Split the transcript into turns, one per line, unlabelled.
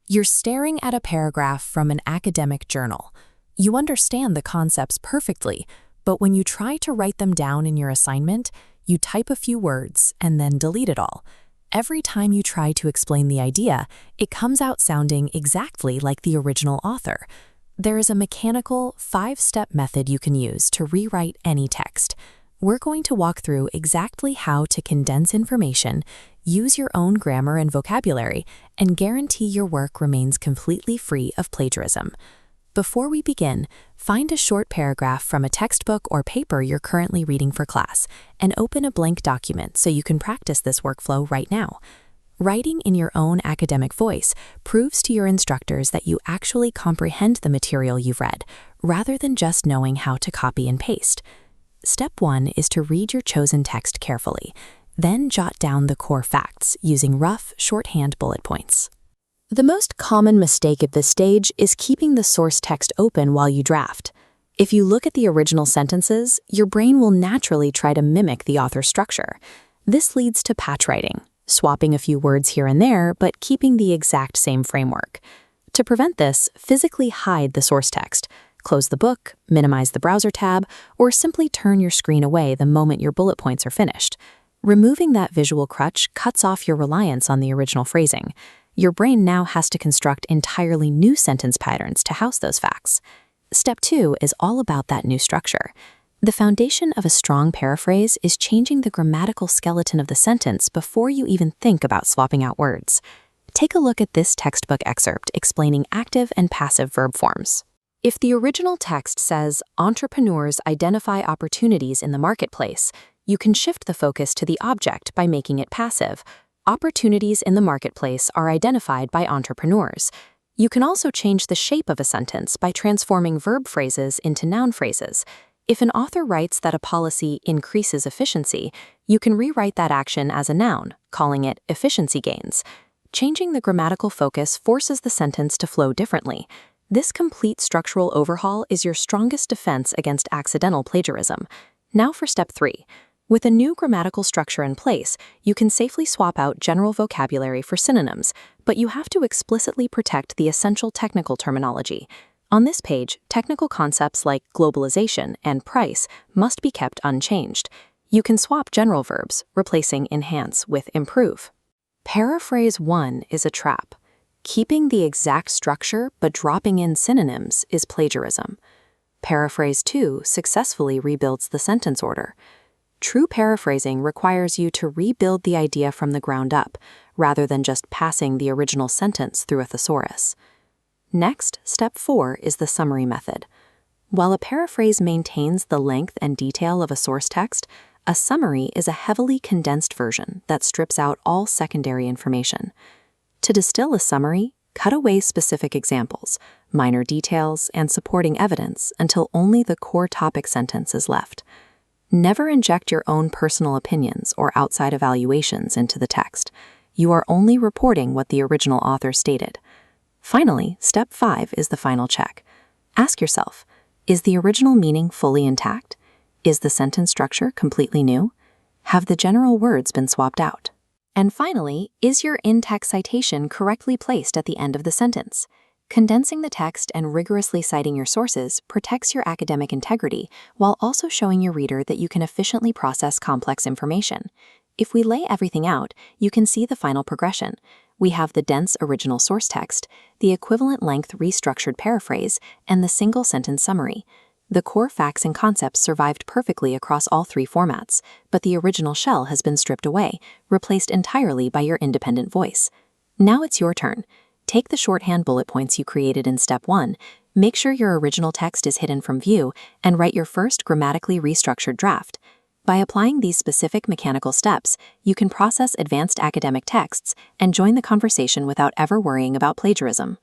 You're staring at a paragraph from an academic journal. You understand the concepts perfectly, but when you try to write them down in your assignment, you type a few words and then delete it all. Every time you try to explain the idea, it comes out sounding exactly like the original author. There is a mechanical, 5-step method you can use to rewrite any text. We're going to walk through exactly how to condense information, use your own grammar and vocabulary, and guarantee your work remains completely free of plagiarism. Before we begin, find a short paragraph from a textbook or paper you're currently reading for class and open a blank document so you can practice this workflow right now. Writing in your own academic voice proves to your instructors that you actually comprehend the material you've read, rather than just knowing how to copy and paste. Step 1 is to read your chosen text carefully, then jot down the core facts using rough, shorthand bullet points. The most common mistake at this stage is keeping the source text open while you draft. If you look at the original sentences, your brain will naturally try to mimic the author's structure. This leads to patch writing, swapping a few words here and there, but keeping the exact same framework. To prevent this, physically hide the source text. Close the book, minimize the browser tab, or simply turn your screen away the moment your bullet points are finished. Removing that visual crutch cuts off your reliance on the original phrasing. Your brain now has to construct entirely new sentence patterns to house those facts. Step 2 is all about that new structure. The foundation of a strong paraphrase is changing the grammatical skeleton of the sentence before you even think about swapping out words. Take a look at this textbook excerpt explaining active and passive verb forms. If the original text says, "Entrepreneurs identify opportunities in the marketplace," you can shift the focus to the object by making it passive. Opportunities in the marketplace are identified by entrepreneurs. You can also change the shape of a sentence by transforming verb phrases into noun phrases. If an author writes that a policy increases efficiency, you can rewrite that action as a noun, calling it efficiency gains. Changing the grammatical focus forces the sentence to flow differently. This complete structural overhaul is your strongest defense against accidental plagiarism. Now for step 3. With a new grammatical structure in place, you can safely swap out general vocabulary for synonyms, but you have to explicitly protect the essential technical terminology. On this page, technical concepts like globalization and price must be kept unchanged. You can swap general verbs, replacing enhance with improve. Paraphrase 1 is a trap. Keeping the exact structure but dropping in synonyms is plagiarism. Paraphrase 2 successfully rebuilds the sentence order. True paraphrasing requires you to rebuild the idea from the ground up, rather than just passing the original sentence through a thesaurus. Next, step 4 is the summary method. While a paraphrase maintains the length and detail of a source text, a summary is a heavily condensed version that strips out all secondary information. To distill a summary, cut away specific examples, minor details, and supporting evidence until only the core topic sentence is left. Never inject your own personal opinions or outside evaluations into the text. You are only reporting what the original author stated. Finally, step 5 is the final check. Ask yourself, is the original meaning fully intact? Is the sentence structure completely new? Have the general words been swapped out? And finally, is your in-text citation correctly placed at the end of the sentence? Condensing the text and rigorously citing your sources protects your academic integrity while also showing your reader that you can efficiently process complex information. If we lay everything out, you can see the final progression. We have the dense original source text, the equivalent length restructured paraphrase, and the single sentence summary. The core facts and concepts survived perfectly across all 3 formats, but the original shell has been stripped away, replaced entirely by your independent voice. Now it's your turn. Take the shorthand bullet points you created in step 1, make sure your original text is hidden from view, and write your first grammatically restructured draft. By applying these specific mechanical steps, you can process advanced academic texts and join the conversation without ever worrying about plagiarism.